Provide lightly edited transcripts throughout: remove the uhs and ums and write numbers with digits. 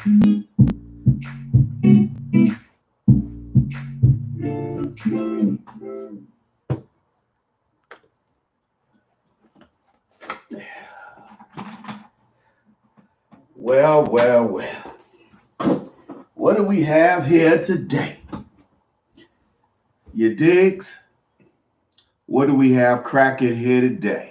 Well, well, well. What do we have here today? You digs? What do we have cracking here today?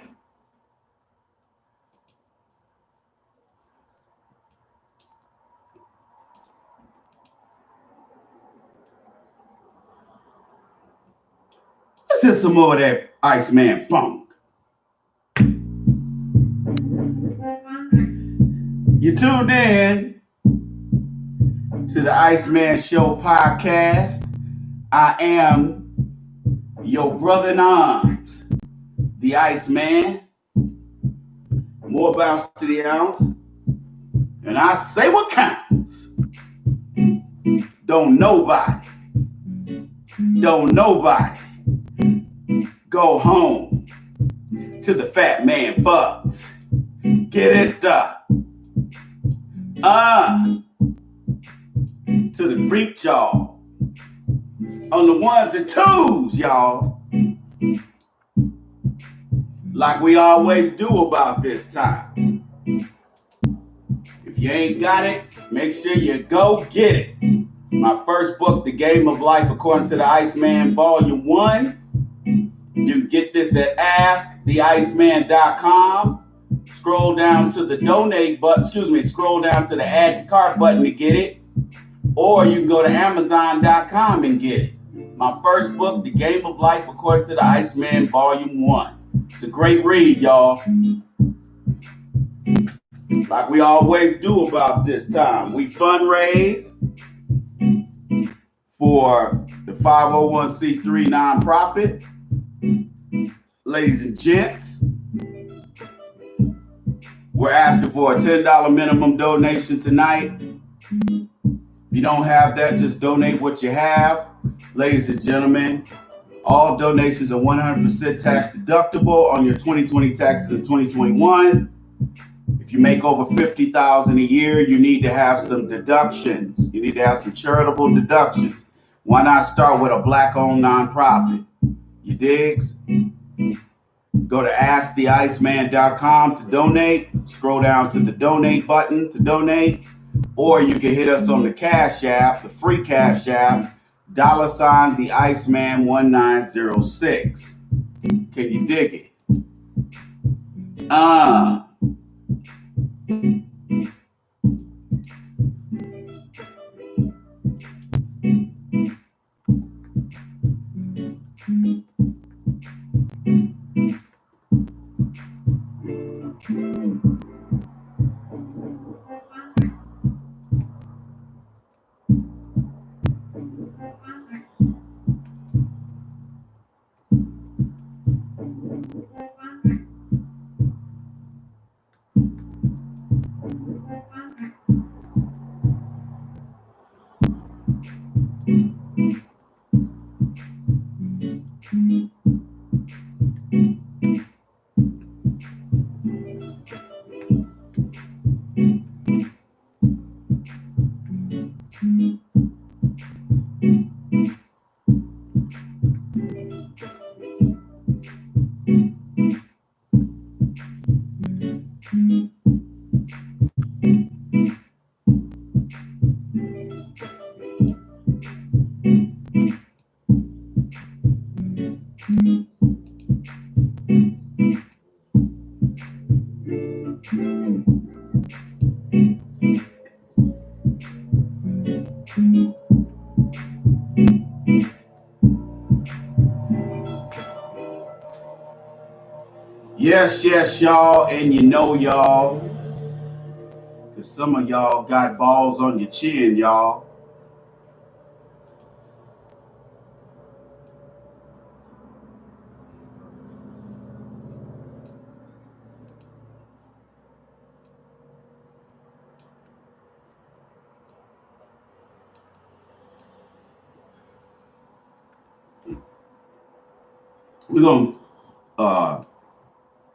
Let's hit some more of that Iceman funk. You tuned in to the Iceman Show podcast. I am your brother in arms, the Iceman. More bounce to the ounce. And I say what counts. Don't nobody go home to the fat man fucks. Get it done. To the Greek, y'all. On the ones and twos, y'all. Like we always do about this time. If you ain't got it, make sure you go get it. My first book, The Game of Life According to the Iceman, Volume 1. You can get this at asktheiceman.com. Scroll down to the donate button, scroll down to the add to cart button to get it. Or you can go to amazon.com and get it. My first book, The Game of Life According to the Iceman, Volume 1. It's a great read, y'all. Like we always do about this time. We fundraise for the 501c3 nonprofit. Ladies and gents, we're asking for a $10 minimum donation tonight. If you don't have that, just donate what you have. Ladies and gentlemen, all donations are 100% tax deductible on your 2020 taxes in 2021. If you make over $50,000 a year, you need to have some deductions. You need to have some charitable deductions. Why not start with a Black-owned nonprofit? You digs? Go to asktheiceman.com to donate. Scroll down to the donate button to donate. Or you can hit us on the Cash App, the free Cash App, $ the Iceman 1906. Can you dig it? Yes, y'all, and you know y'all, because some of y'all got balls on your chin, y'all.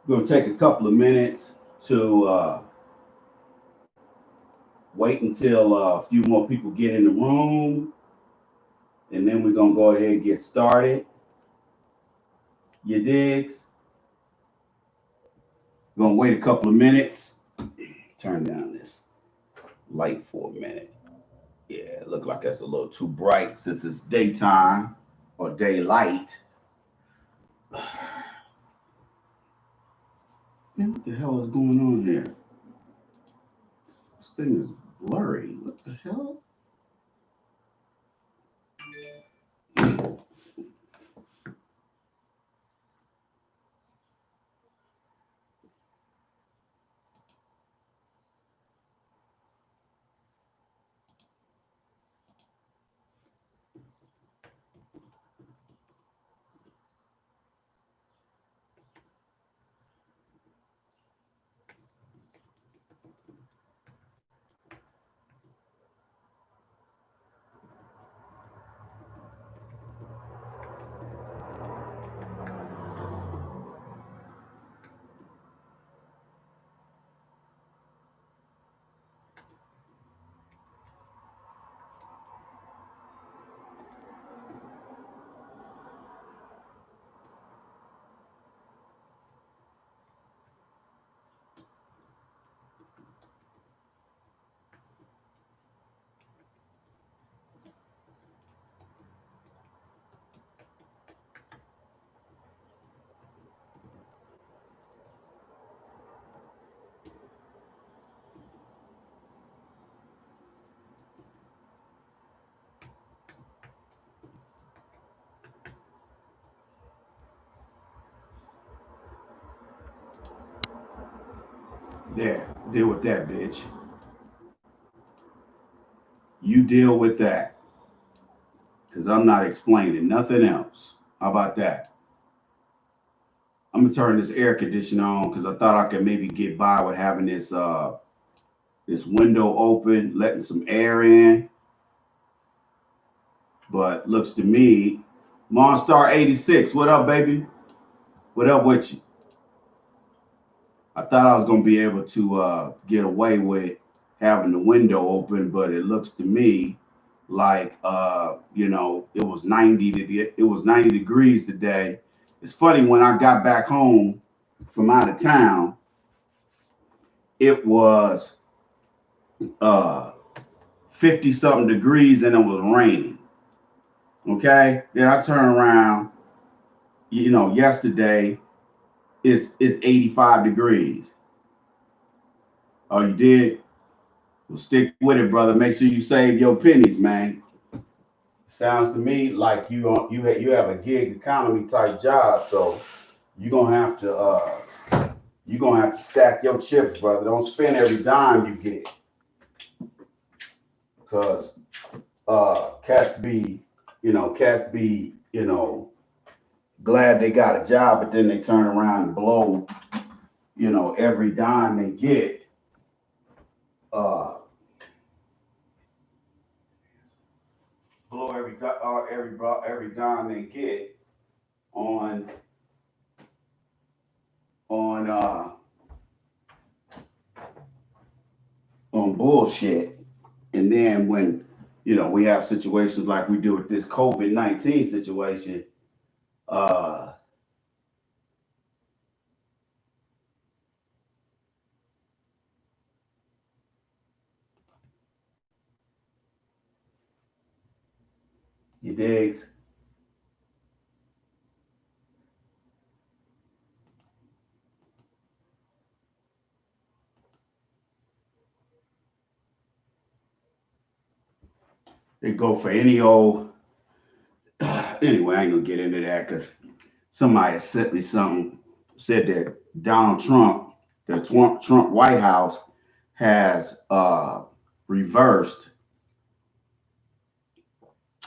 We're gonna take a couple of minutes to Wait until a few more people get in the room, and then we're gonna go ahead and get started. You digs? Gonna wait a couple of minutes. Turn down this light for a minute. Yeah, it look like that's a little too bright since it's daytime or daylight. Man, what the hell is going on here? This thing is blurry. What the hell? There, deal with that, bitch. You deal with that. Because I'm not explaining nothing else. How about that? I'm gonna turn this air conditioner on because I thought I could maybe get by with having this window open, letting some air in. But looks to me, Monstar 86, what up, baby? What up with you? I thought I was gonna be able to get away with having the window open, but it looks to me like it was 90 degrees today. It's funny, when I got back home from out of town, it was 50 something degrees and it was raining. Okay, then I turn around, yesterday it's 85 degrees. Oh, you did? Well, stick with it, brother. Make sure you save your pennies, man. Sounds to me like you have a gig economy type job, so you're gonna have to stack your chips, brother. Don't spend every dime you get, because cats be glad they got a job, but then they turn around and blow every dime they get. Blow every dime they get on on uh on bullshit. And then when we have situations like we do with this COVID-19 situation, uh you digs. They go for any old. Anyway, I ain't gonna get into that because somebody had sent me something, said that Donald Trump, the Trump White House, has reversed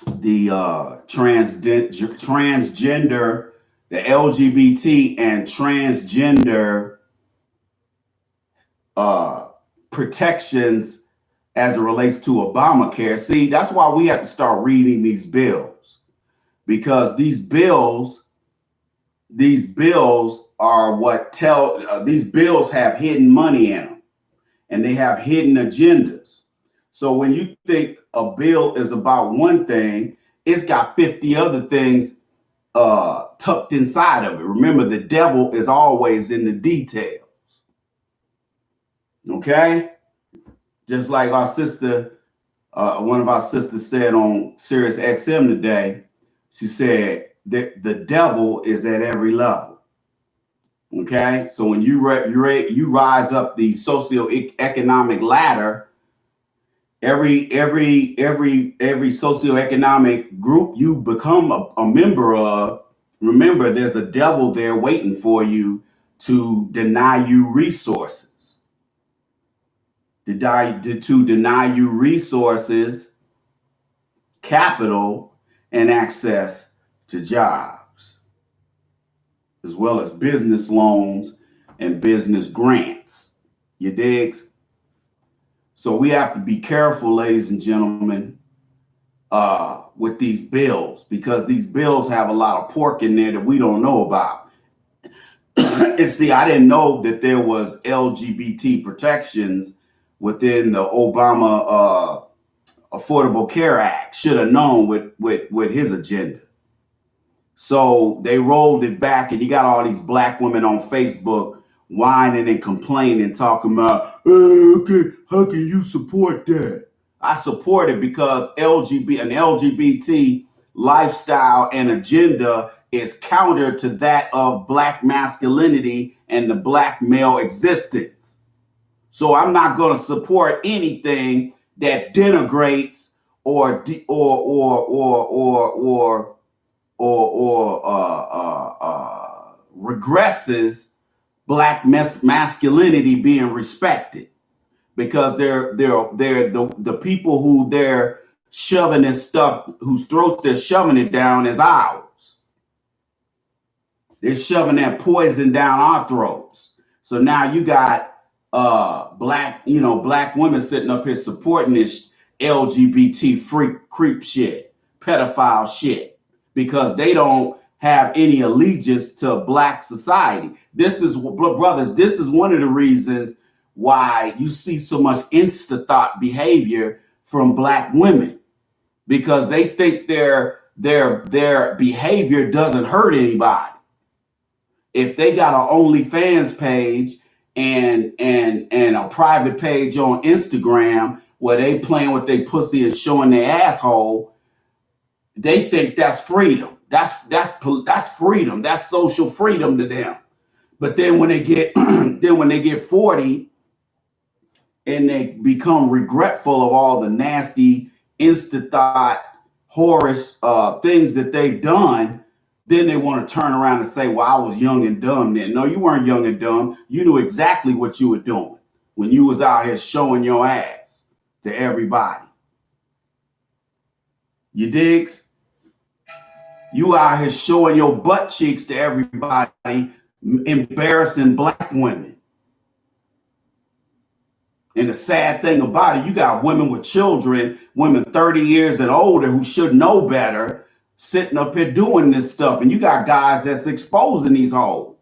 the transgender, the LGBT and transgender uh, protections as it relates to Obamacare. See, that's why we have to start reading these bills, because these bills are what tell these bills have hidden money in them, and they have hidden agendas. So when you think a bill is about one thing, it's got 50 other things tucked inside of it. Remember, the devil is always in the details. Okay? Just like our sister, one of our sisters said on Sirius XM today, she said that the devil is at every level. Okay? So when you rise up the socioeconomic ladder, every socioeconomic group you become a member of, remember there's a devil there waiting for you to deny you resources, to deny you resources, capital, and access to jobs, as well as business loans and business grants. You digs? So we have to be careful, ladies and gentlemen, with these bills, because these bills have a lot of pork in there that we don't know about. And see, I didn't know that there was LGBT protections within the Obama Affordable Care Act. Should have known with his agenda. So they rolled it back, and you got all these black women on Facebook whining and complaining, talking about, okay, how can you support that? I support it because an LGBT lifestyle and agenda is counter to that of black masculinity and the black male existence. So I'm not going to support anything that denigrates or regresses black masculinity being respected, because they're the people who they're shoving this stuff, whose throats they're shoving it down, is ours. They're shoving that poison down our throats. So now you got black women sitting up here supporting this LGBT freak creep shit, pedophile shit, because they don't have any allegiance to black society. This is, brothers, this is one of the reasons why you see so much InstaT.H.O.T.s behavior from black women, because they think their behavior doesn't hurt anybody. If they got an OnlyFans page and a private page on Instagram where they playing with their pussy and showing their asshole, they think that's freedom. That's freedom. That's social freedom to them. But then when they get 40 and they become regretful of all the nasty InstaT.H.O.T.s whorish things that they've done, then they want to turn around and say, well, I was young and dumb then. No, you weren't young and dumb. You knew exactly what you were doing when you was out here showing your ass to everybody. You digs? You out here showing your butt cheeks to everybody, embarrassing black women. And the sad thing about it, you got women with children, women 30 years and older who should know better, sitting up here doing this stuff. And you got guys that's exposing these hoes.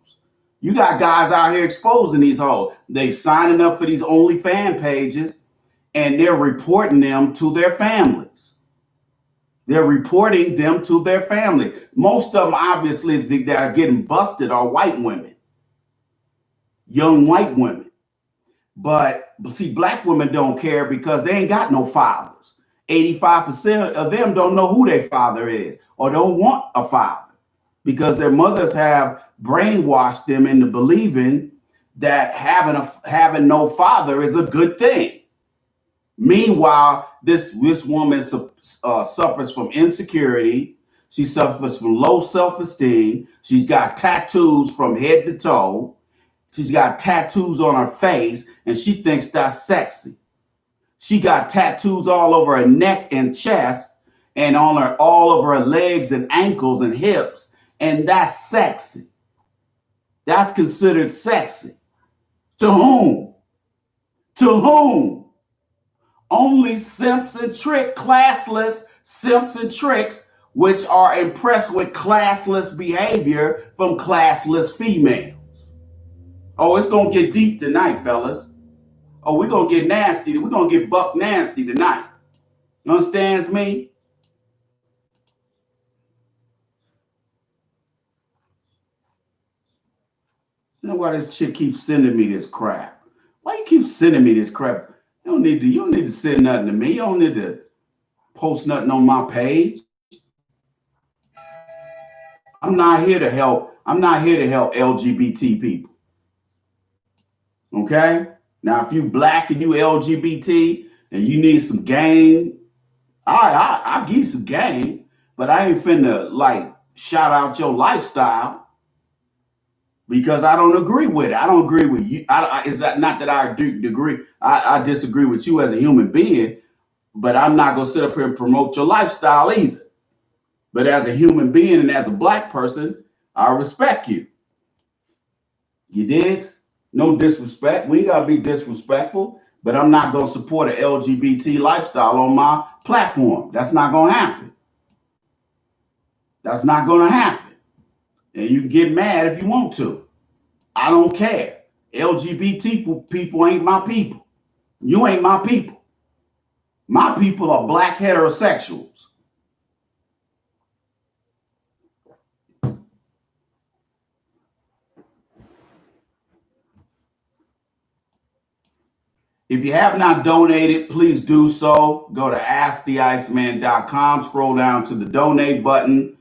You got guys out here exposing these hoes. They signing up for these OnlyFans pages, and they're reporting them to their families. They're reporting them to their families. Most of them, obviously, that are getting busted are white women, young white women. But see, black women don't care because they ain't got no fathers. 85% of them don't know who their father is or don't want a father, because their mothers have brainwashed them into believing that having no father is a good thing. Meanwhile, this woman suffers from insecurity. She suffers from low self-esteem. She's got tattoos from head to toe. She's got tattoos on her face, and she thinks that's sexy. She got tattoos all over her neck and chest, and all over her legs and ankles and hips, and that's sexy. That's considered sexy. To whom? To whom? Only simps and classless simps and tricks, which are impressed with classless behavior from classless females. Oh, it's going to get deep tonight, fellas. Oh, we're going to get nasty. We're going to get buck nasty tonight. You understands me? You know why this chick keeps sending me this crap? Why you keep sending me this crap? You don't need to send nothing to me. You don't need to post nothing on my page. I'm not here to help. I'm not here to help LGBT people. Okay? Now, if you black and you LGBT and you need some game, I give you some game, but I ain't finna like shout out your lifestyle because I don't agree with it. I don't agree with you. Is that not that I do agree? I disagree with you as a human being, but I'm not gonna sit up here and promote your lifestyle either. But as a human being and as a black person, I respect you. You digs? No disrespect. We ain't gotta be disrespectful, but I'm not gonna support an LGBT lifestyle on my platform. That's not gonna happen. That's not gonna happen. And you can get mad if you want to. I don't care. LGBT people ain't my people. You ain't my people. My people are black heterosexuals. If you have not donated, please do so. Go to AskTheIceman.com, scroll down to the donate button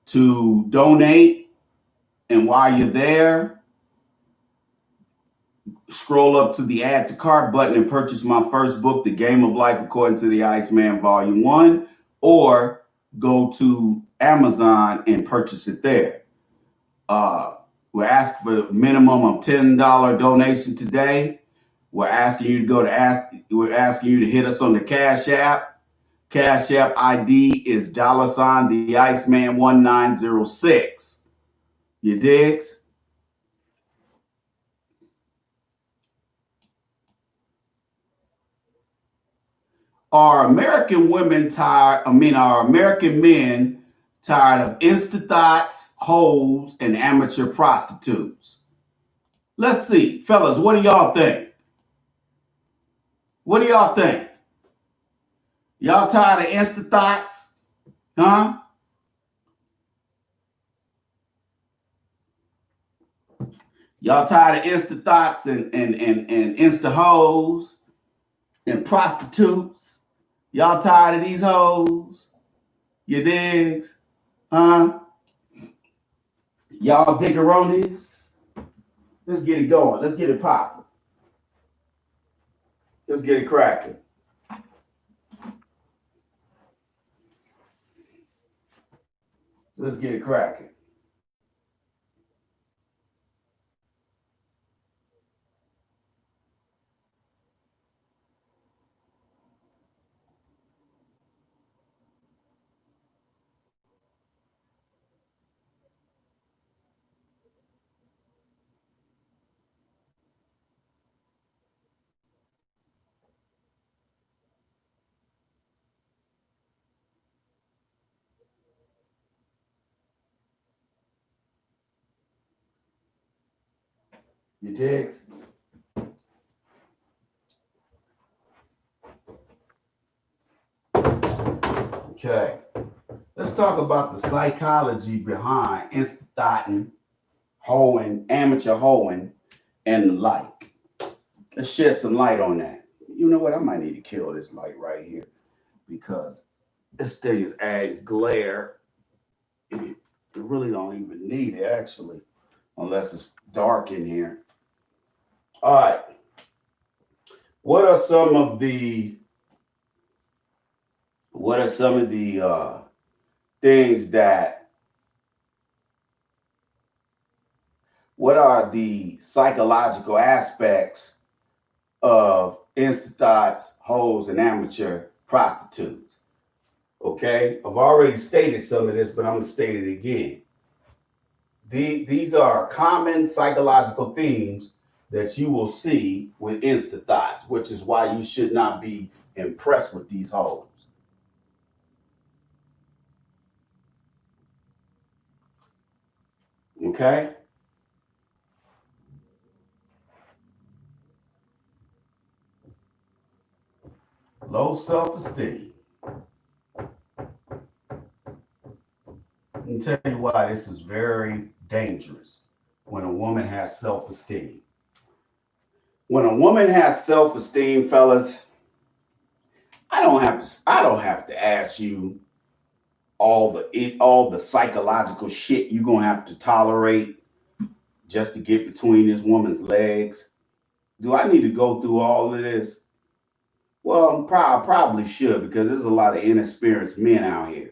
to donate. And while you're there, scroll up to the add to cart button and purchase my first book, The Game of Life According to the Iceman, Volume 1, or go to Amazon and purchase it there. We're asking for a minimum of $10 donation today. We're asking you to we're asking you to hit us on the Cash App. Cash App ID is $ the Iceman 1906. You digs? Are American women tired? Are American men tired of InstaT.H.O.T.s, hoes, and amateur prostitutes? Let's see, fellas, what do y'all think? What do y'all think? Y'all tired of InstaT.H.O.T.s? Huh? Y'all tired of InstaT.H.O.T.s and Insta hoes and prostitutes? Y'all tired of these hoes? You digs? Huh? Y'all diggeronis? Let's get it going. Let's get it popping. Let's get it cracking. Let's get it cracking. You digs? Okay. Let's talk about the psychology behind insta hoeing, amateur hoeing, and the like. Let's shed some light on that. You know what? I might need to kill this light right here because this thing is adding glare. It really don't even need it actually, unless it's dark in here. All right. What are some of the things that what are the psychological aspects of InstaT.H.O.T.s, hoes, and amateur prostitutes? Okay, I've already stated some of this, but I'm going to state it again. These are common psychological themes that you will see with InstaT.H.O.T.s, which is why you should not be impressed with these hoes. Okay? Low self-esteem. Let me tell you why this is very dangerous when a woman has self-esteem. When a woman has self-esteem, fellas, I don't have to ask you all the psychological shit you're gonna have to tolerate just to get between this woman's legs. Do I need to go through all of this? Well, I probably should, because there's a lot of inexperienced men out here.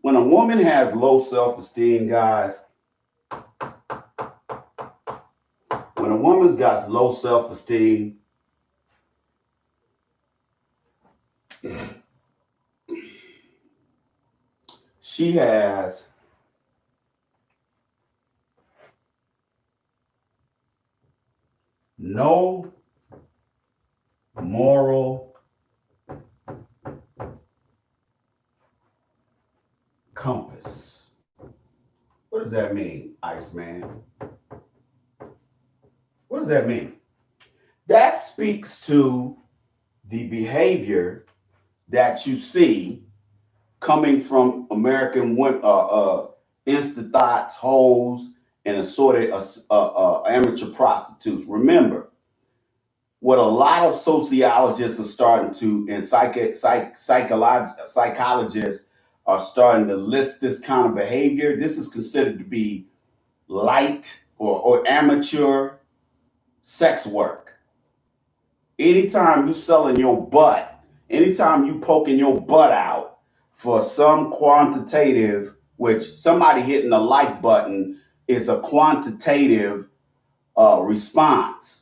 When a woman has low self-esteem, guys, when a woman's got low self-esteem, she has no moral compass. What does that mean, Iceman? What does that mean? That speaks to the behavior that you see coming from American InstaT.H.O.T.s and assorted amateur prostitutes. Remember, what a lot of sociologists are starting to, and psychologists are starting to list this kind of behavior. This is considered to be light or amateur sex work. Anytime you selling your butt, anytime you poking your butt out for some quantitative, which somebody hitting the like button is a quantitative response,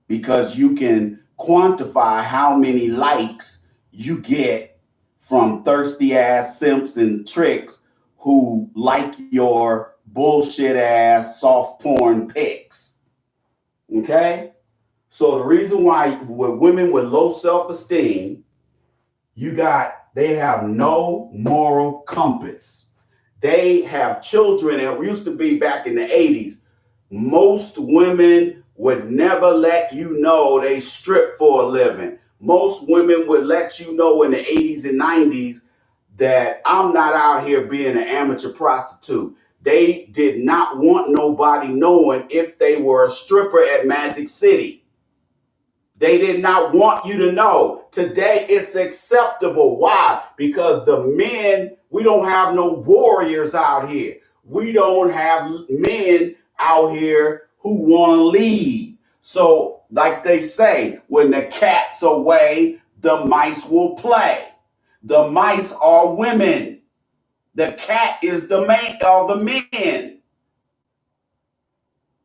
because you can quantify how many likes you get from thirsty ass simps and tricks who like your bullshit ass soft porn pics. Okay? So the reason why with women with low self-esteem, they have no moral compass. They have children. It used to be back in the 80s. Most women would never let you know they strip for a living. Most women would let you know in the 80s and 90s that I'm not out here being an amateur prostitute. They did not want nobody knowing if they were a stripper at Magic City. They did not want you to know. Today it's acceptable. Why? Because the men, we don't have no warriors out here. We don't have men out here who want to lead. So, like they say, when the cat's away, the mice will play. The mice are women. The cat is the man or the men.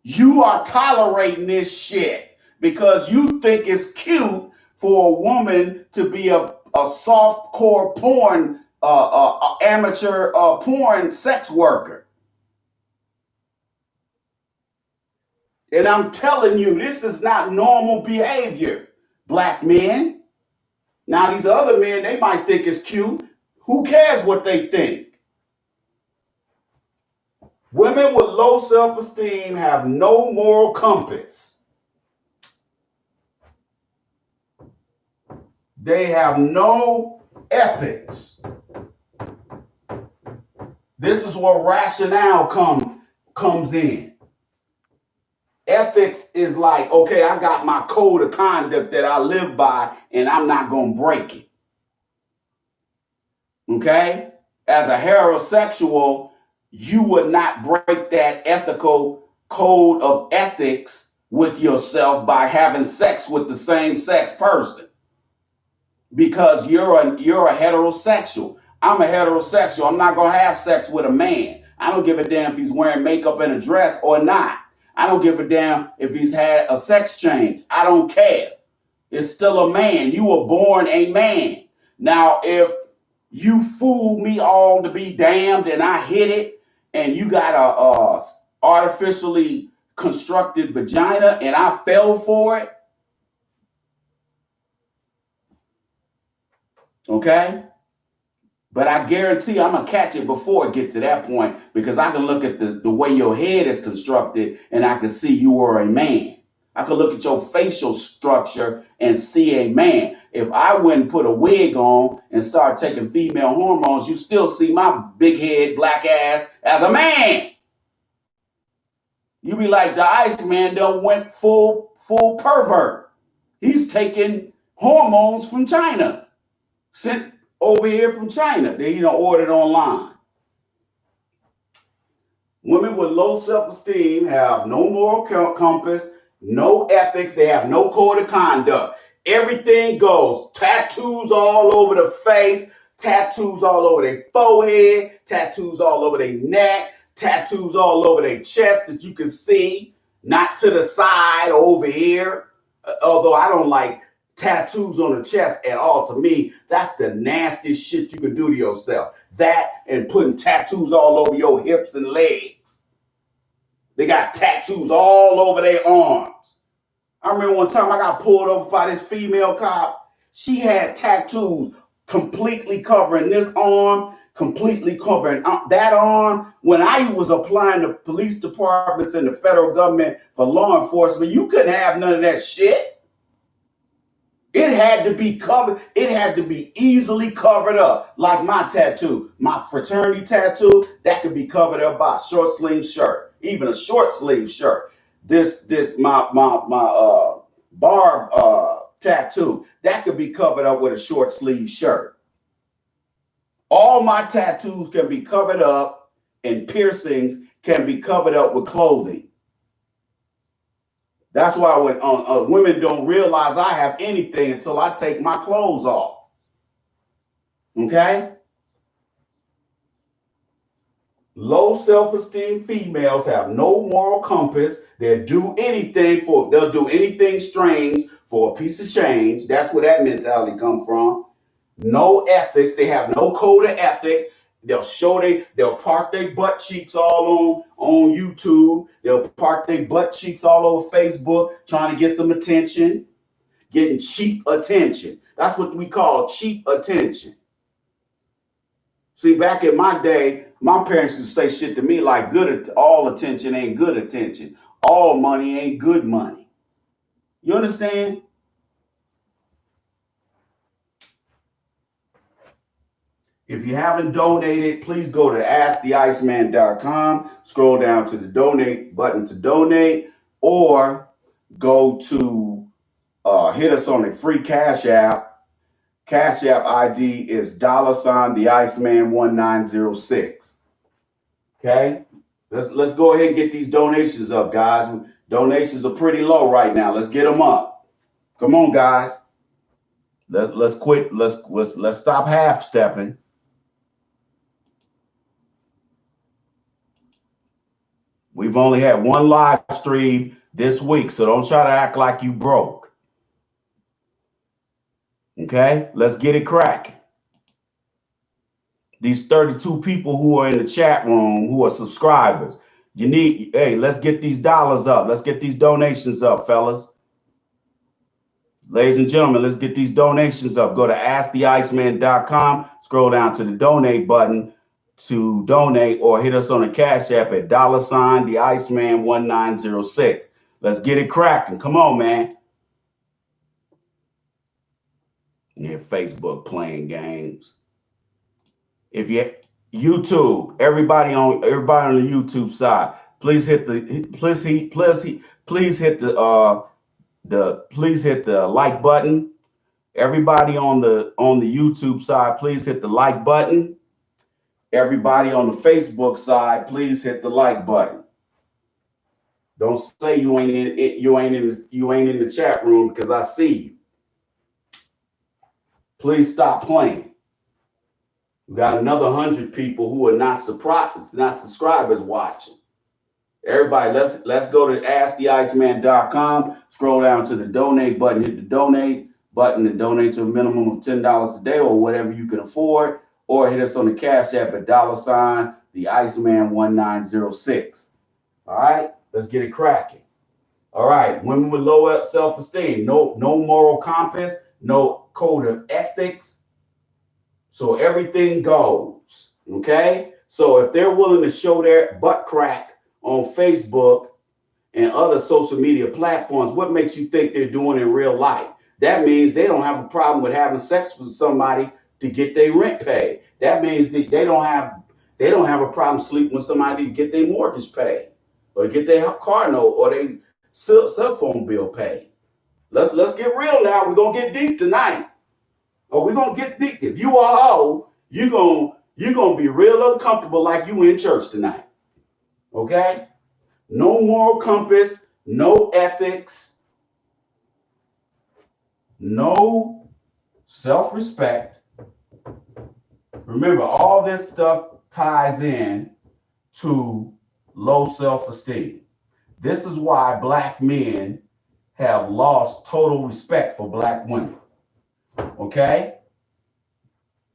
You are tolerating this shit because you think it's cute for a woman to be a soft core porn, amateur porn sex worker. And I'm telling you, this is not normal behavior, black men. Now, these other men, they might think it's cute. Who cares what they think? Women with low self-esteem have no moral compass. They have no ethics. This is where rationale comes in. Ethics is like, okay, I got my code of conduct that I live by, and I'm not going to break it. Okay? As a heterosexual, you would not break that ethical code of ethics with yourself by having sex with the same sex person, because you're a heterosexual. I'm a heterosexual. I'm not going to have sex with a man. I don't give a damn if he's wearing makeup and a dress or not. I don't give a damn if he's had a sex change. I don't care. It's still a man. You were born a man. Now, if you fool me all to be damned and I hit it and you got a artificially constructed vagina and I fell for it, okay? But I guarantee I'm going to catch it before it gets to that point, because I can look at the way your head is constructed and I can see you are a man. I could look at your facial structure and see a man. If I went and put a wig on and start taking female hormones, you still see my big head, black ass as a man. You be like, the Iceman done went full pervert. He's taking hormones from China, sent over here from China. They ordered online. Women with low self-esteem have no moral compass, no ethics. They have no code of conduct. Everything goes. Tattoos all over the face, tattoos all over their forehead, tattoos all over their neck, tattoos all over their chest that you can see, not to the side over here. Although I don't like tattoos on the chest at all. To me, that's the nastiest shit you can do to yourself. That and putting tattoos all over your hips and legs. They got tattoos all over their arms. I remember one time I got pulled over by this female cop. She had tattoos completely covering this arm, completely covering that arm. When I was applying to police departments and the federal government for law enforcement, you couldn't have none of that shit. It had to be covered. It had to be easily covered up. Like my tattoo, my fraternity tattoo, that could be covered up by a short sleeve shirt, even a short sleeve shirt. My barb tattoo, that could be covered up with a short sleeve shirt. All my tattoos can be covered up, and piercings can be covered up with clothing. That's why when women don't realize I have anything until I take my clothes off. Okay? Low self-esteem females have no moral compass. They'll do anything strange for a piece of change. That's where that mentality comes from. No ethics. They have no code of ethics. They'll park their butt cheeks all on YouTube. They'll park their butt cheeks all over Facebook trying to get some attention, getting cheap attention. That's what we call cheap attention. See, back in my day, my parents used to say shit to me like all attention ain't good attention. All money ain't good money. You understand? If you haven't donated, please go to AskTheIceman.com, scroll down to the donate button to donate, or go to hit us on a free Cash App. Cash App ID is $the Iceman 1906. Okay? Let's go ahead and get these donations up, guys. Donations are pretty low right now. Let's get them up. Come on, guys. Let's quit. Let's stop half stepping. We've only had one live stream this week, so don't try to act like you broke. Okay? Let's get it cracking. These 32 people who are in the chat room who are subscribers, let's get these dollars up. Let's get these donations up, fellas. Ladies and gentlemen, let's get these donations up. Go to AskTheIceman.com, scroll down to the donate button to donate, or hit us on the Cash App at $the Iceman 1906. Let's get it cracking. Come on, man. Your Facebook playing games. If you YouTube, everybody on the YouTube side, please hit the like button. Everybody on the YouTube side, please hit the like button. Everybody on the Facebook side, please hit the like button. Don't say you ain't in the chat room because I see you. Please stop playing. We got another 100 people who are not subscribers watching. Everybody, let's go to AskTheIceman.com. Scroll down to the donate button. Hit the donate button and donate to a minimum of $10 a day or whatever you can afford. Or hit us on the Cash App at $the Iceman 1906. All right, let's get it cracking. All right, women with low self-esteem, no moral compass, no code of ethics. So everything goes. Okay, so if they're willing to show their butt crack on Facebook and other social media platforms, what makes you think they're doing in real life? That means they don't have a problem with having sex with somebody to get their rent paid. That means that they don't have a problem sleeping with somebody to get their mortgage paid, or to get their car note or their cell phone bill paid. Let's get real now. We're gonna get deep tonight. Or we're gonna get deep. If you are whole, you're gonna be real uncomfortable like you in church tonight. Okay? No moral compass, no ethics, no self-respect. Remember, all this stuff ties in to low self-esteem. This is why black men have lost total respect for black women. Okay?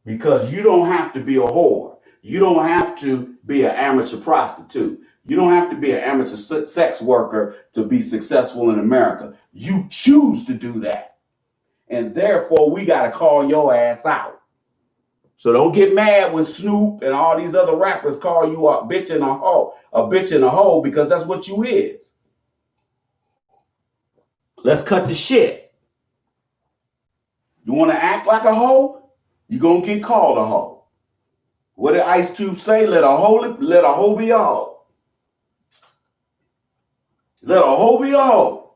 Because you don't have to be a whore. You don't have to be an amateur prostitute. You don't have to be an amateur sex worker to be successful in America. You choose to do that. And therefore, we got to call your ass out. So don't get mad when Snoop and all these other rappers call you a bitch and a hoe, because that's what you is. Let's cut the shit. You want to act like a hoe? You're going to get called a hoe. What did Ice Cube say? Let a hoe be a hoe. Let a hoe be a hoe.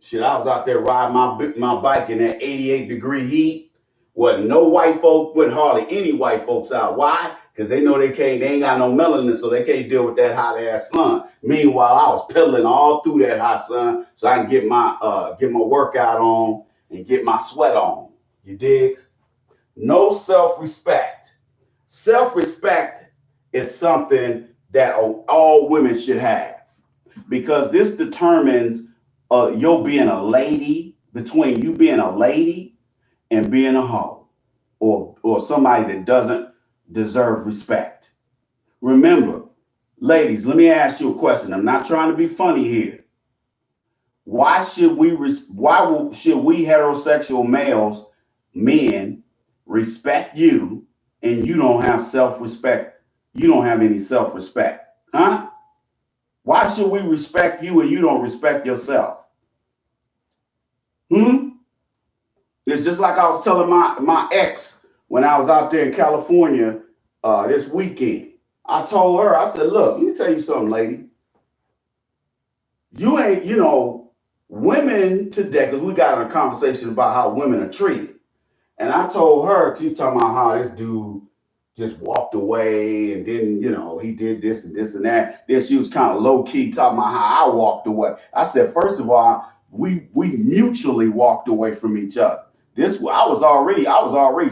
Shit, I was out there riding my bike in that 88-degree heat. Wasn't hardly any white folks out. Why? Because they know they ain't got no melanin, so they can't deal with that hot ass sun. Meanwhile, I was pedaling all through that hot sun so I can get my workout on and get my sweat on. You digs? No self-respect. Self-respect is something that all women should have, because this determines you being a lady, between you being a lady and being a hoe, or somebody that doesn't deserve respect. Remember, ladies, let me ask you a question. I'm not trying to be funny here. Why should we heterosexual men respect you, and you don't have self-respect? You don't have any self-respect, huh? Why should we respect you and you don't respect yourself? It's just like I was telling my ex when I was out there in California this weekend. I told her, I said, look, let me tell you something, lady. You ain't, women today, because we got in a conversation about how women are treated. And I told her, she's talking about how this dude just walked away, and then, he did this and that. Then she was kind of low key talking about how I walked away. I said, first of all, we mutually walked away from each other. I was already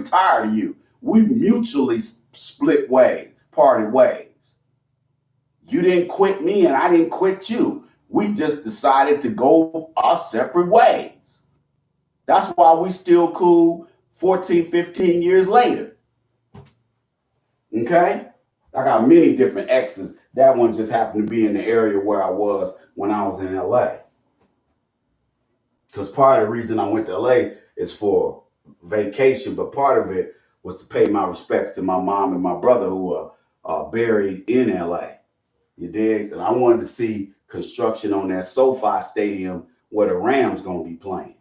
tired of you. We mutually split ways, parted ways. You didn't quit me and I didn't quit you. We just decided to go our separate ways. That's why we still cool 14, 15 years later. Okay? I got many different exes. That one just happened to be in the area where I was when I was in LA. Because part of the reason I went to LA is for vacation, but part of it was to pay my respects to my mom and my brother who are buried in LA. You dig? And I wanted to see construction on that SoFi Stadium where the Rams gonna be playing.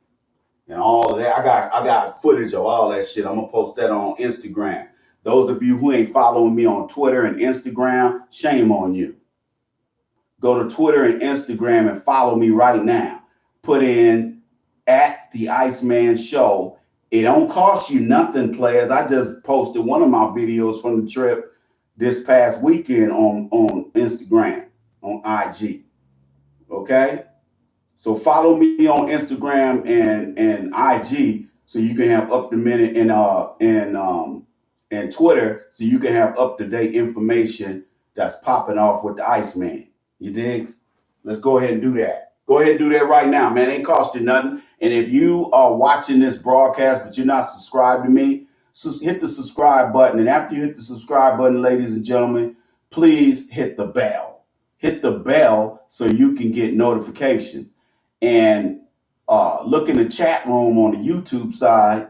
And all of that. I got footage of all that shit. I'm gonna post that on Instagram. Those of you who ain't following me on Twitter and Instagram, shame on you. Go to Twitter and Instagram and follow me right now. Put in @the_Iceman_Show. It don't cost you nothing, players. I just posted one of my videos from the trip this past weekend on Instagram, on IG. Okay? So follow me on Instagram and IG so you can have up to minute and Twitter so you can have up to date information that's popping off with the Iceman. You dig? Let's go ahead and do that. Go ahead and do that right now, man. It ain't cost you nothing. And if you are watching this broadcast but you're not subscribed to me, hit the subscribe button. And after you hit the subscribe button, ladies and gentlemen, please hit the bell. Hit the bell so you can get notifications. And look in the chat room on the YouTube side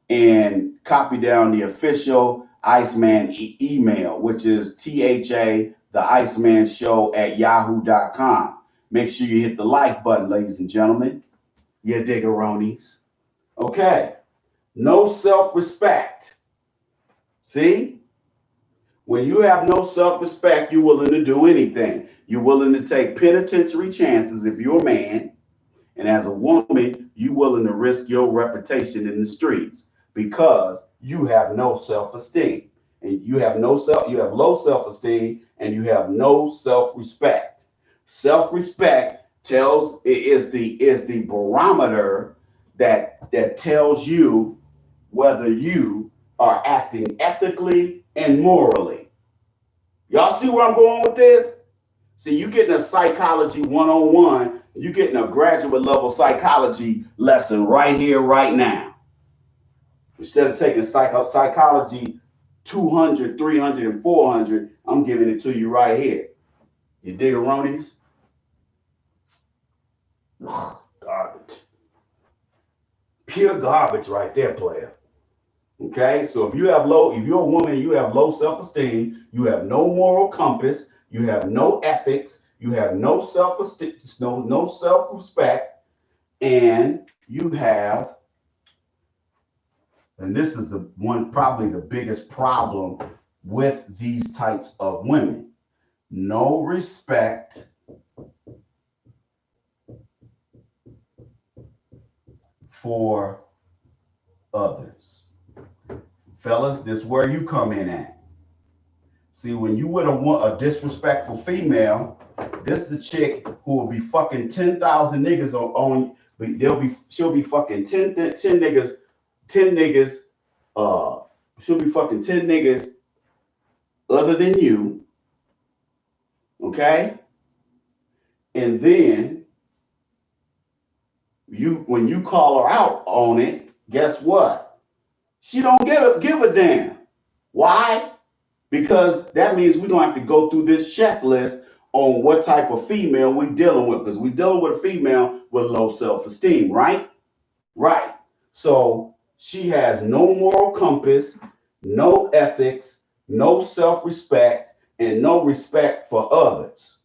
and copy down the official Iceman email, which is THA, the Iceman Show @yahoo.com. Make sure you hit the like button, ladies and gentlemen. You diggeronis. Okay. No self-respect. See? When you have no self-respect, you're willing to do anything. You're willing to take penitentiary chances if you're a man. And as a woman, you're willing to risk your reputation in the streets because you have no self-esteem. And you have low self-esteem and you have no self-respect. Self-respect is the barometer that tells you whether you are acting ethically and morally. Y'all see where I'm going with this? See, you getting a psychology 101, you getting a graduate level psychology lesson right here, right now. Instead of taking psychology 200, 300, and 400, I'm giving it to you right here. You diggeronis? Garbage. Pure garbage right there, player. Okay, so if you're a woman and you have low self-esteem, you have no moral compass, you have no ethics, you have no self-esteem, no self-respect, and you have, and this is the one, probably the biggest problem with these types of women, no respect for others. Fellas, this is where you come in at. See, when you with a disrespectful female, this is the chick who will be fucking 10,000 niggas on she'll be fucking 10 niggas, she'll be fucking 10 niggas other than you, okay? And then when you call her out on it, guess what? She don't give a damn. Why? Because that means we don't have to go through this checklist on what type of female we're dealing with. Because we're dealing with a female with low self-esteem, right? Right. So she has no moral compass, no ethics, no self-respect, and no respect for others.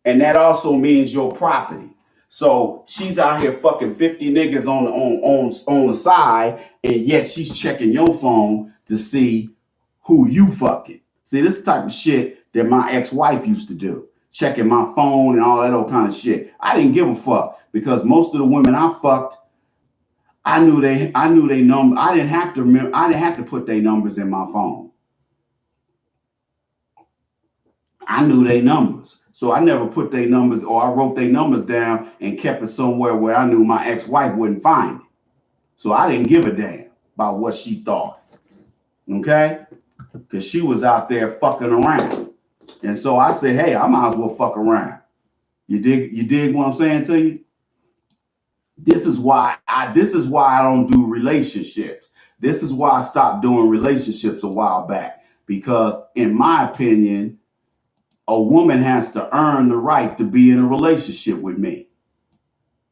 And that also means your property. So she's out here fucking 50 niggas on the side, and yet she's checking your phone to see who you fucking. See, this is the type of shit that my ex-wife used to do. Checking my phone and all that old kind of shit. I didn't give a fuck because most of the women I fucked, I knew they number. I didn't have to put their numbers in my phone. I knew their numbers. So I never put their numbers, or I wrote their numbers down and kept it somewhere where I knew my ex-wife wouldn't find it. So I didn't give a damn about what she thought. Okay? Because she was out there fucking around. And so I said, hey, I might as well fuck around. You dig what I'm saying to you? This is why I don't do relationships. This is why I stopped doing relationships a while back. Because in my opinion, a woman has to earn the right to be in a relationship with me.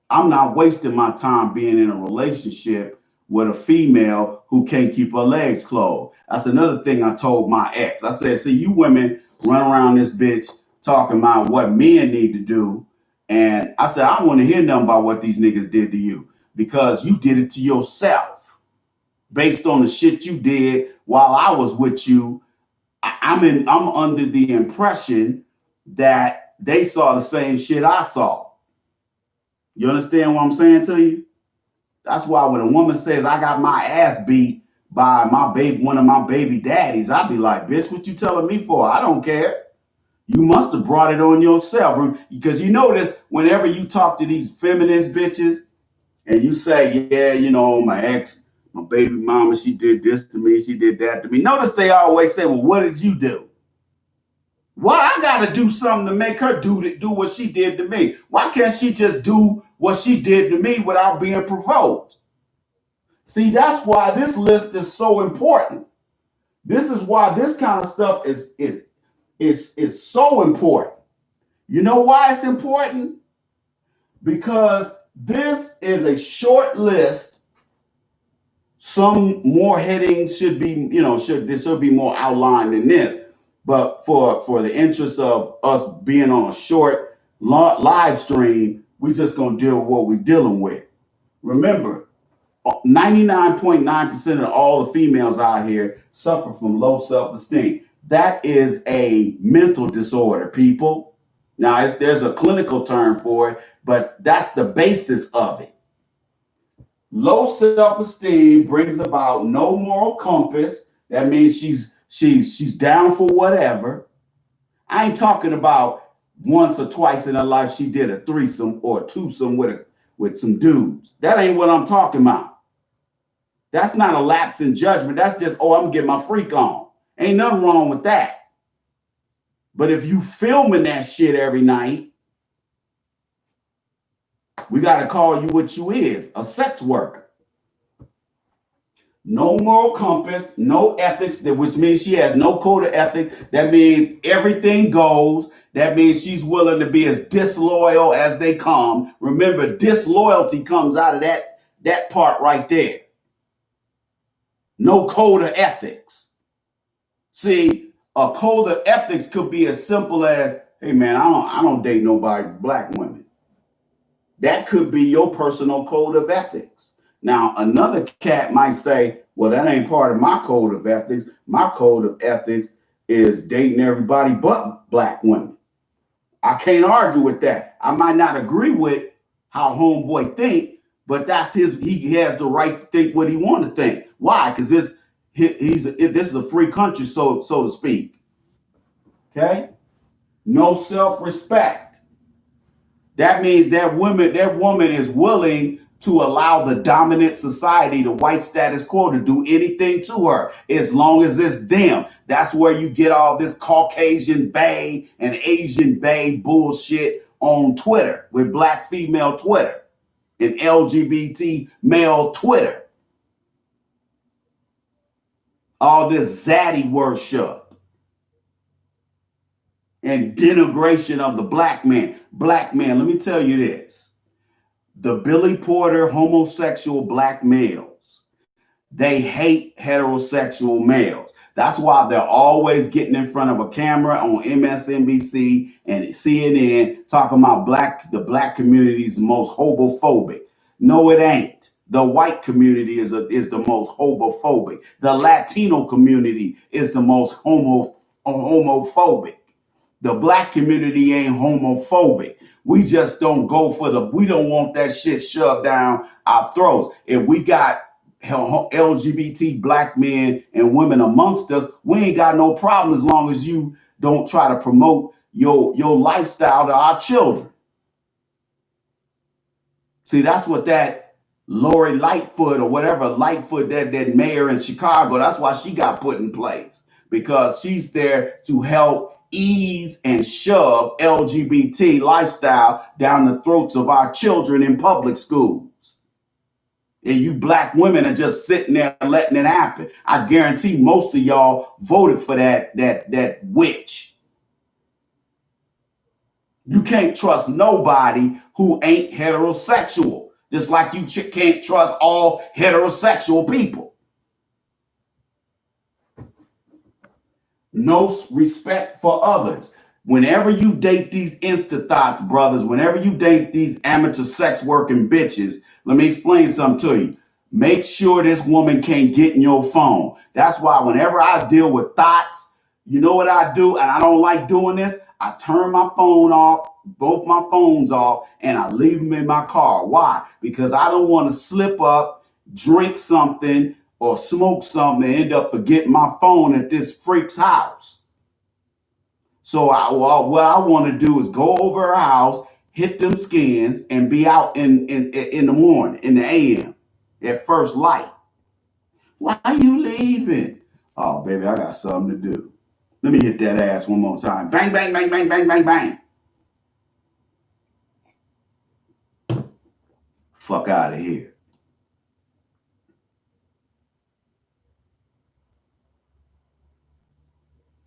I'm not wasting my time being in a relationship with a female who can't keep her legs closed. That's another thing I told my ex. I said, see, you women run around this bitch talking about what men need to do. And I said, I don't want to hear nothing about what these niggas did to you because you did it to yourself based on the shit you did while I was with you. I'm under the impression that they saw the same shit I saw. You understand what I'm saying to you? That's why when a woman says I got my ass beat by one of my baby daddies, I'd be like, bitch, what you telling me for? I don't care. You must have brought it on yourself. Because you notice whenever you talk to these feminist bitches and you say, yeah, you know, my ex, my baby mama, she did this to me, she did that to me. Notice they always say, well, what did you do? Why I gotta do something to make her do what she did to me? Why can't she just do what she did to me without being provoked? See, that's why this list is so important. This is why this kind of stuff is so important. You know why it's important? Because this is a short list. Some more headings should be, there should be more outlined than this. But for the interest of us being on a short live stream. We just gonna deal with what we're dealing with. Remember, 99.9% of all the females out here suffer from low self-esteem. That is a mental disorder, people. Now, there's a clinical term for it, but that's the basis of it. Low self-esteem brings about no moral compass. That means she's down for whatever. I ain't talking about once or twice in her life she did a threesome or a twosome with some dudes. That ain't what I'm talking about. That's not a lapse in judgment. That's just, oh, I'm gonna get my freak on. Ain't nothing wrong with that. But if you filming that shit every night, we gotta call you what you is, a sex worker. No moral compass, no ethics, which means she has no code of ethics. That means everything goes. That means she's willing to be as disloyal as they come. Remember, disloyalty comes out of that part right there. No code of ethics. See, a code of ethics could be as simple as, hey man, I don't date nobody black women. That could be your personal code of ethics. Now, another cat might say, well, that ain't part of my code of ethics. My code of ethics is dating everybody but black women. I can't argue with that. I might not agree with how homeboy think, but that's he has the right to think what he want to think. Why? Because this is a free country, so to speak. Okay? No self-respect. That means that woman is willing to allow the dominant society, the white status quo, to do anything to her as long as it's them. That's where you get all this Caucasian bae and Asian bae bullshit on Twitter with black female Twitter and LGBT male Twitter. All this zaddy worship and denigration of the black man. Black man, let me tell you this. The Billy Porter homosexual black males, they hate heterosexual males. That's why they're always getting in front of a camera on MSNBC and CNN talking about the black community is the most homophobic. No, it ain't. The white community is the most homophobic. The Latino community is the most homophobic. The black community ain't homophobic. We just don't we don't want that shit shoved down our throats. If we got LGBT black men and women amongst us, we ain't got no problem as long as you don't try to promote your lifestyle to our children. See, that's what that Lori Lightfoot or whatever Lightfoot, that mayor in Chicago, that's why she got put in place, because she's there to help ease and shove LGBT lifestyle down the throats of our children in public schools. And you black women are just sitting there letting it happen. I guarantee most of y'all voted for that witch. You can't trust nobody who ain't heterosexual, just like you can't trust all heterosexual people. No respect for others. Whenever you date these InstaT.H.O.T.s, brothers, whenever you date these amateur sex working bitches, let me explain something to you. Make sure this woman can't get in your phone. That's why whenever I deal with thoughts, you know what I do? And I don't like doing this. I turn my phone off, both my phones off, and I leave them in my car. Why? Because I don't want to slip up, drink something, or smoke something and end up forgetting my phone at this freak's house. So what I want to do is go over her house, hit them skins, and be out in the morning, in the AM, at first light. Why are you leaving? Oh, baby, I got something to do. Let me hit that ass one more time. Bang, bang, bang, bang, bang, bang, bang. Fuck out of here.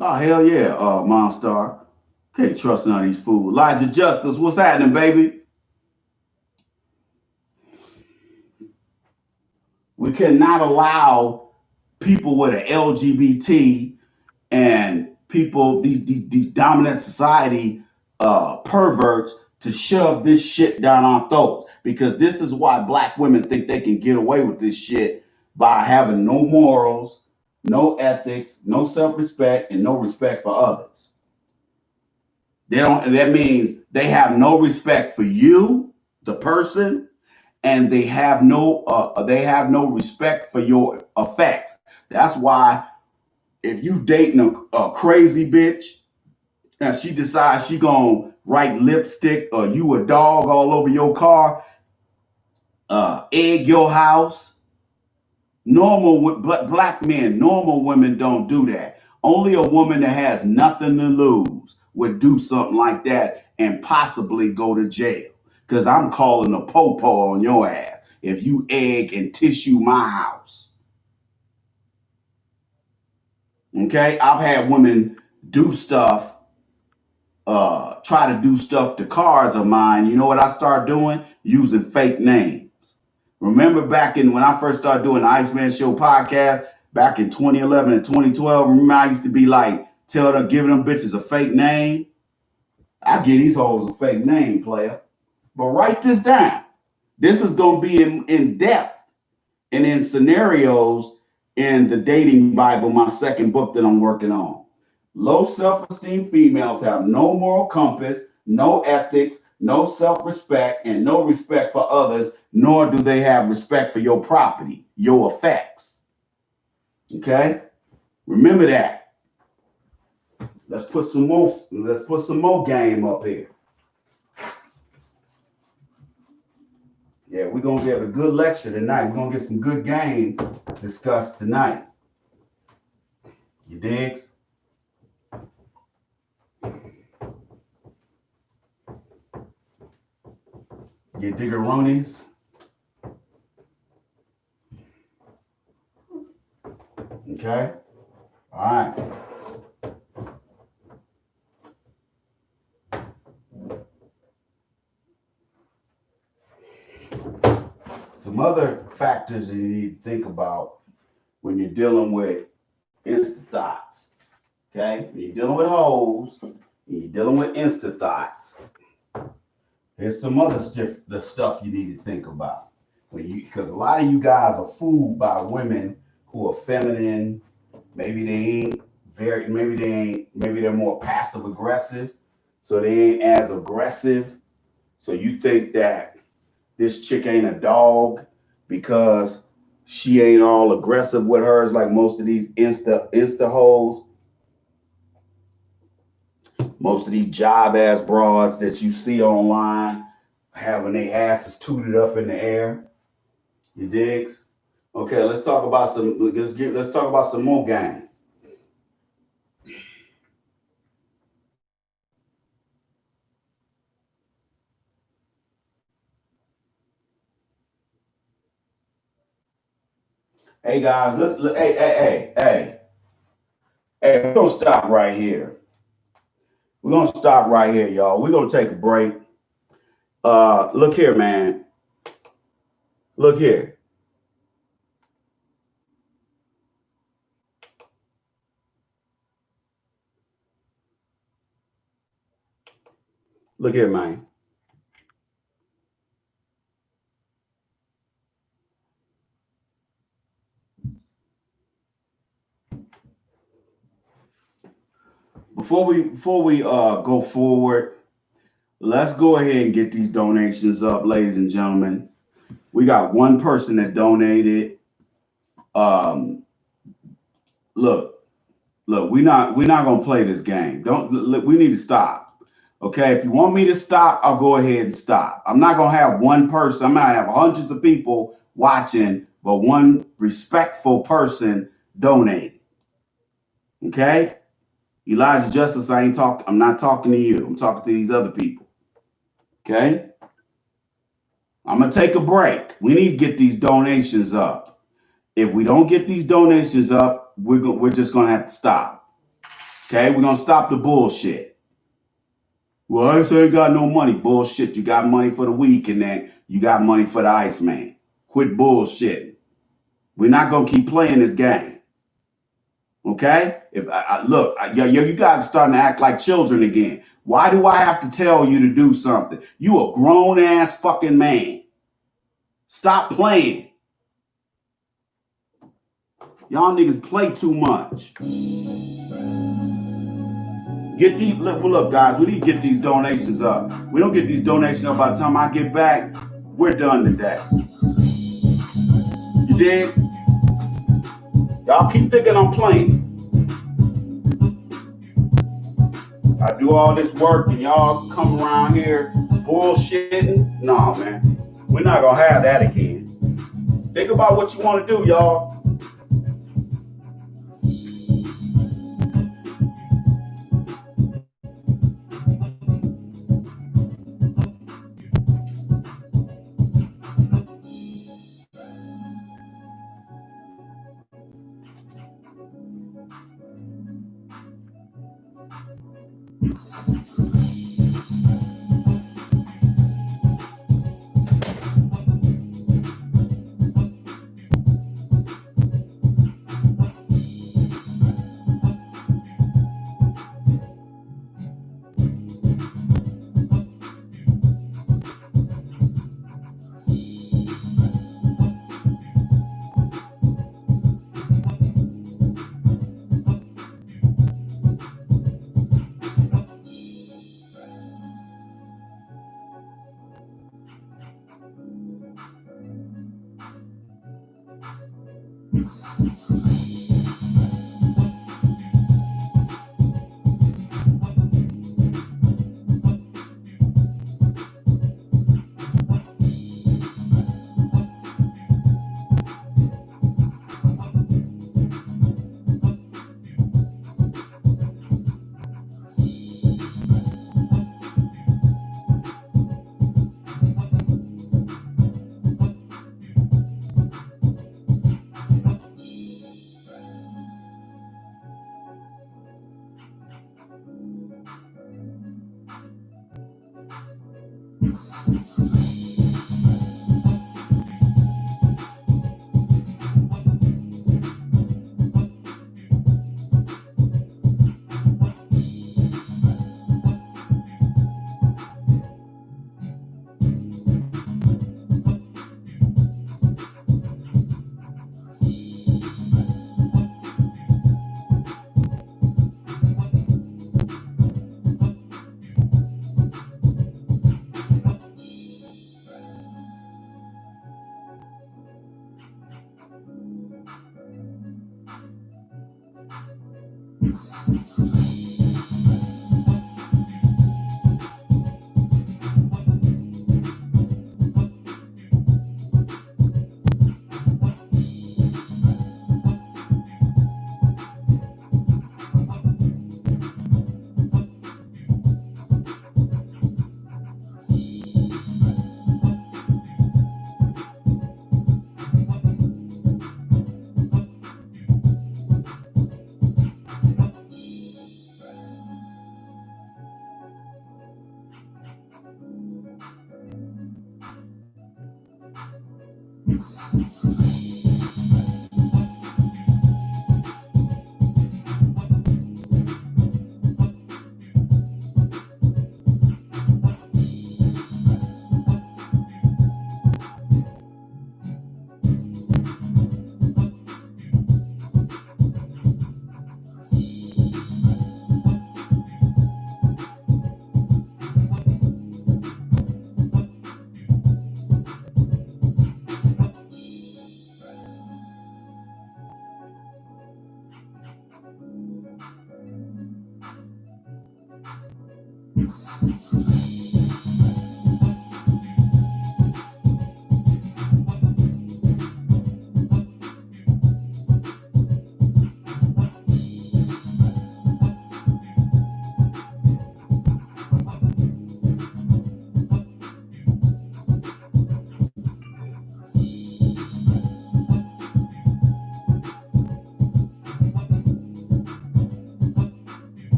Oh, hell yeah, Monstar. Can't trust none of these fools. Elijah Justice, what's happening, baby? We cannot allow people with an LGBT and people, these dominant society perverts to shove this shit down our throats, because this is why black women think they can get away with this shit by having no morals, no ethics, no self-respect, and no respect for others. They don't. That means they have no respect for you, the person, and they have no respect for your effects. That's why if you dating a crazy bitch and she decides she gonna write lipstick or you a dog all over your car, egg your house. Black men, normal women don't do that. Only a woman that has nothing to lose would do something like that and possibly go to jail. Because I'm calling a popo on your ass if you egg and tissue my house. Okay? I've had women do stuff, try to do stuff to cars of mine. You know what I start doing? Using fake names. Remember back in when I first started doing the Iceman Show podcast back in 2011 and 2012, remember I used to be like, giving them bitches a fake name? I give these hoes a fake name, player. But write this down. This is going to be in depth and in scenarios in the Dating Bible, my second book that I'm working on. Low self-esteem females have no moral compass, no ethics, no self-respect, and no respect for others, nor do they have respect for your property, your effects. Okay? Remember that. Let's put some more game up here. Yeah, we're gonna get a good lecture tonight. We're gonna get some good game discussed tonight. You digs? You diggeroonies? Okay? All right. Some other factors that you need to think about when you're dealing with InstaT.H.O.T.s. Okay? When you're dealing with hoes, you're dealing with InstaT.H.O.T.s. There's some other stuff you need to think about. Because a lot of you guys are fooled by women who are feminine. Maybe they're more passive aggressive. So they ain't as aggressive. So you think that this chick ain't a dog because she ain't all aggressive with hers like most of these Insta hoes. Most of these job ass broads that you see online having their asses tooted up in the air. You digs? Okay, let's talk about some more game. Hey guys, hey, we're gonna stop right here. We're gonna stop right here, y'all. We're gonna take a break. Look here, man. Look here. Look here, man. Before we go forward, let's go ahead and get these donations up, ladies and gentlemen. We got one person that donated. Look, we're not gonna play this game. We need to stop. Okay, if you want me to stop, I'll go ahead and stop. I'm not gonna have one person. I'm gonna have hundreds of people watching, but one respectful person donating. Okay, Elijah Justice, I'm not talking to you. I'm talking to these other people. Okay, I'm gonna take a break. We need to get these donations up. If we don't get these donations up, we're just gonna have to stop. Okay, we're gonna stop the bullshit. Well, I say I got no money. Bullshit. You got money for the week and then you got money for the Iceman. Quit bullshitting. We're not gonna keep playing this game. Okay? If look, you guys are starting to act like children again. Why do I have to tell you to do something? You a grown ass fucking man. Stop playing. Y'all niggas play too much. Get these, look, guys, we need to get these donations up. We don't get these donations up by the time I get back, we're done today. You dig? Y'all keep thinking I'm playing. I do all this work and y'all come around here bullshitting. Nah, man. We're not gonna have that again. Think about what you want to do, y'all.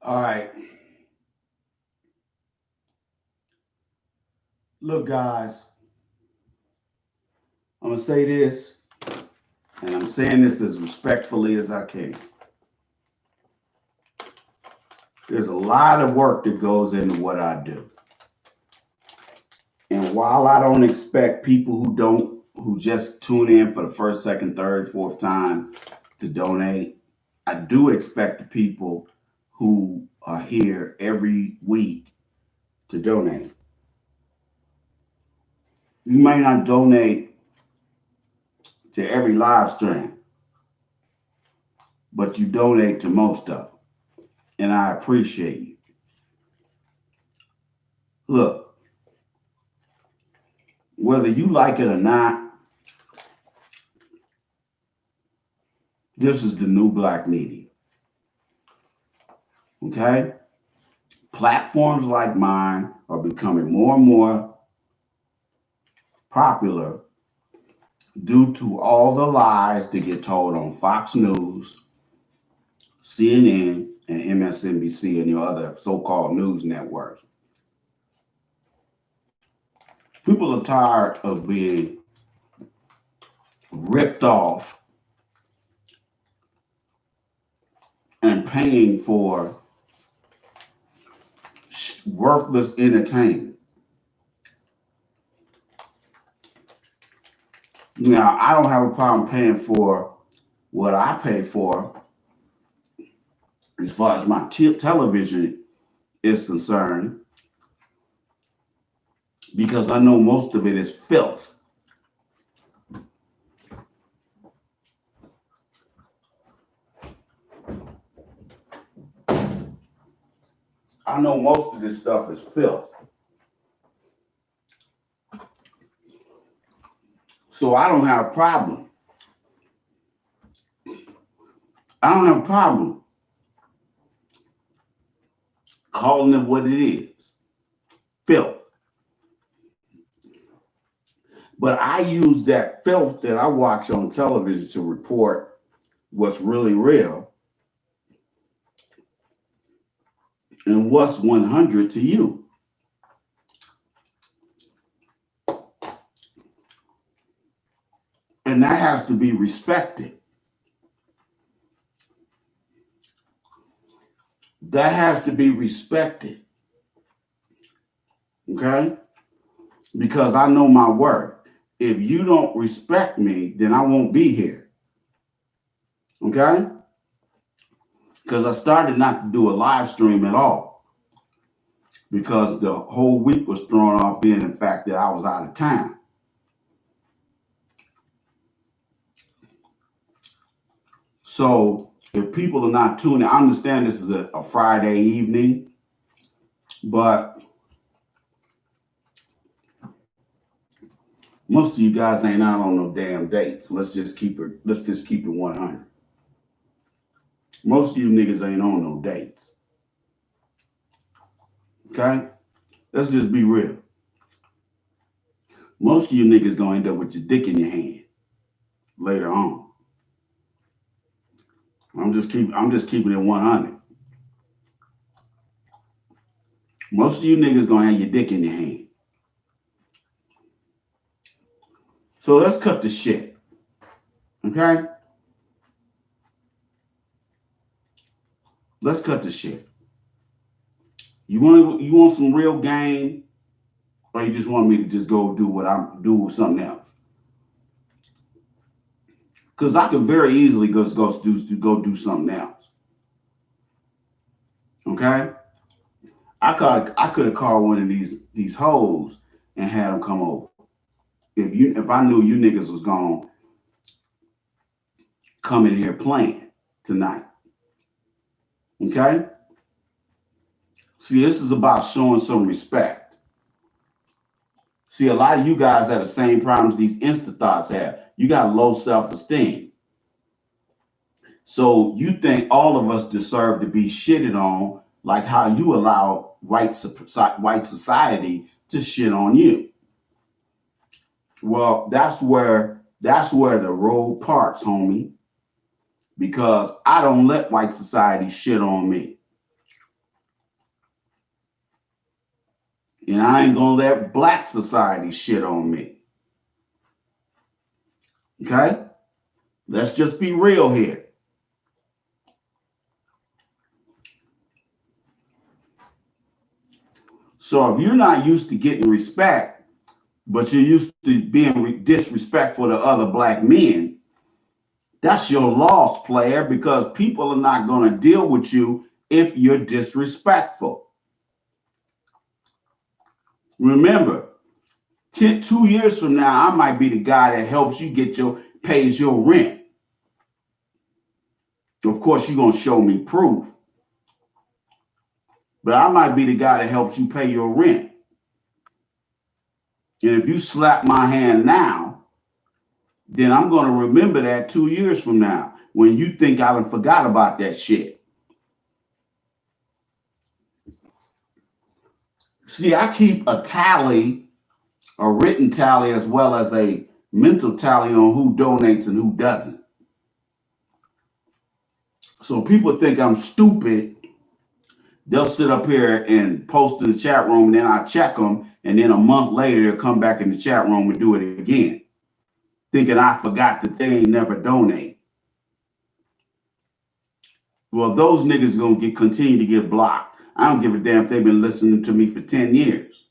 All right. Look, guys, I'm going to say this, and I'm saying this as respectfully as I can. There's a lot of work that goes into what I do. And while I don't expect people who just tune in for the first, second, third, fourth time to donate, I do expect the people who are here every week to donate. You may not donate to every live stream, but you donate to most of them. And I appreciate you. Look, whether you like it or not, this is the new black media. Okay? Platforms like mine are becoming more and more popular due to all the lies that get told on Fox News, CNN, and MSNBC and your other so-called news networks. People are tired of being ripped off and paying for worthless entertainment. Now, I don't have a problem paying for what I pay for as far as my television is concerned, because I know most of it is filth. I know most of this stuff is filth. So I don't have a problem. I don't have a problem calling it what it is, filth. But I use that filth that I watch on television to report what's really real and what's 100 to you. And that has to be respected. That has to be respected. Okay? Because I know my worth. If you don't respect me, then I won't be here. Okay? Because I started not to do a live stream at all. Because the whole week was thrown off being the fact that I was out of town. So if people are not tuning, I understand this is a Friday evening, but most of you guys ain't out on no damn dates. Let's just keep it 100. Most of you niggas ain't on no dates. Okay? Let's just be real. Most of you niggas gonna end up with your dick in your hand later on. I'm just keeping it 100. Most of you niggas gonna have your dick in your hand. So let's cut the shit. Okay? Let's cut the shit. You want some real game, or you just want me to just go do what I'm do with something else? Because I could very easily go do something else. Okay? I could have called one of these hoes and had them come over. If I knew you niggas was gonna come in here playing tonight. Okay? See, this is about showing some respect. See, a lot of you guys have the same problems these InstaT.H.O.T.s have. You got low self-esteem. So you think all of us deserve to be shitted on like how you allow white society to shit on you. Well, that's where the road parts, homie. Because I don't let white society shit on me. And I ain't gonna let black society shit on me. Okay? Let's just be real here. So if you're not used to getting respect, but you're used to being disrespectful to other black men, that's your loss, player, because people are not going to deal with you if you're disrespectful. Remember, 2 years from now, I might be the guy that helps you pays your rent. Of course, you're going to show me proof. But I might be the guy that helps you pay your rent. And if you slap my hand now, then I'm going to remember that 2 years from now when you think I done forgot about that shit. See, I keep a tally, a written tally, as well as a mental tally on who donates and who doesn't. So people think I'm stupid. They'll sit up here and post in the chat room, and then I check them, and then a month later they'll come back in the chat room and do it again, thinking I forgot that they ain't never donate. Well, those niggas gonna continue to get blocked. I don't give a damn if they've been listening to me for 10 years.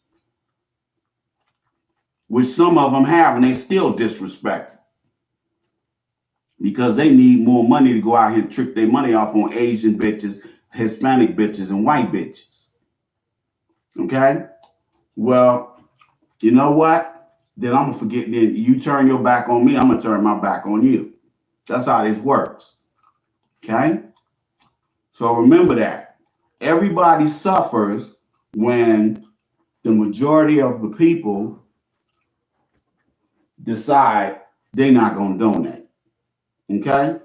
Which some of them have, and they still disrespect. Because they need more money to go out here and trick their money off on Asian bitches, Hispanic bitches, and white bitches. Okay? Well, you know what? Then I'm gonna forget. Then you turn your back on me, I'm gonna turn my back on you. That's how this works. Okay? So remember that. Everybody suffers when the majority of the people decide they're not gonna donate. Okay?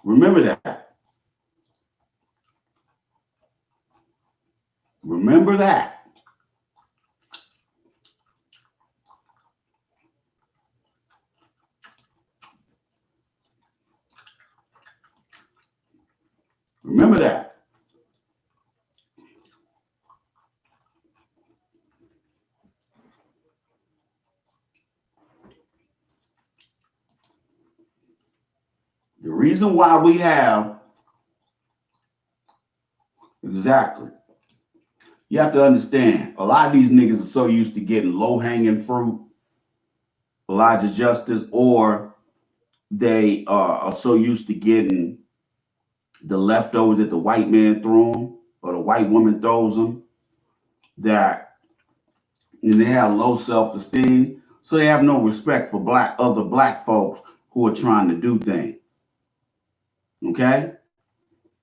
Remember that. Remember that. Remember that. The reason why we have, exactly, you have to understand, a lot of these niggas are so used to getting low-hanging fruit, Elijah Justice, or they are so used to getting the leftovers that the white man threw them or the white woman throws them, that and they have low self-esteem, so they have no respect for other black folks who are trying to do things. Okay?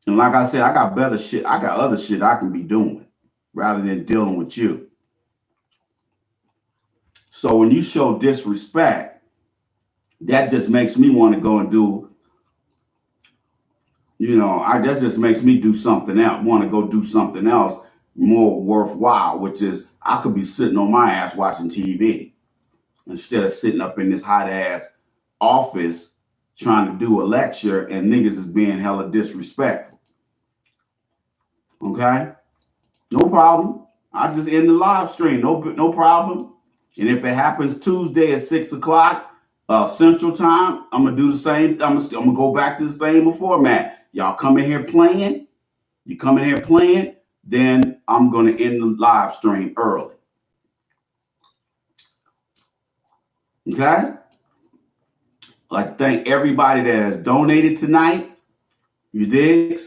And like I said, I got better shit. I got other shit I can be doing rather than dealing with you. So when you show disrespect, that just makes me want to go and do, that just makes me do something else, want to go do something else more worthwhile, which is I could be sitting on my ass watching TV instead of sitting up in this hot ass office trying to do a lecture and niggas is being hella disrespectful. Okay? No problem. I just end the live stream. No problem. And if it happens Tuesday at 6 o'clock Central Time, I'm gonna do the same. I'm gonna go back to the same format. Y'all come in here playing. You come in here playing. Then I'm gonna end the live stream early. Okay. I'd like to thank everybody that has donated tonight. You dig?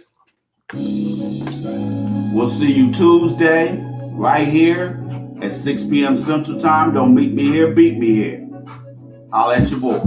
We'll see you Tuesday right here at 6 p.m. Central Time. Don't meet me here, beat me here. Holla at your boy.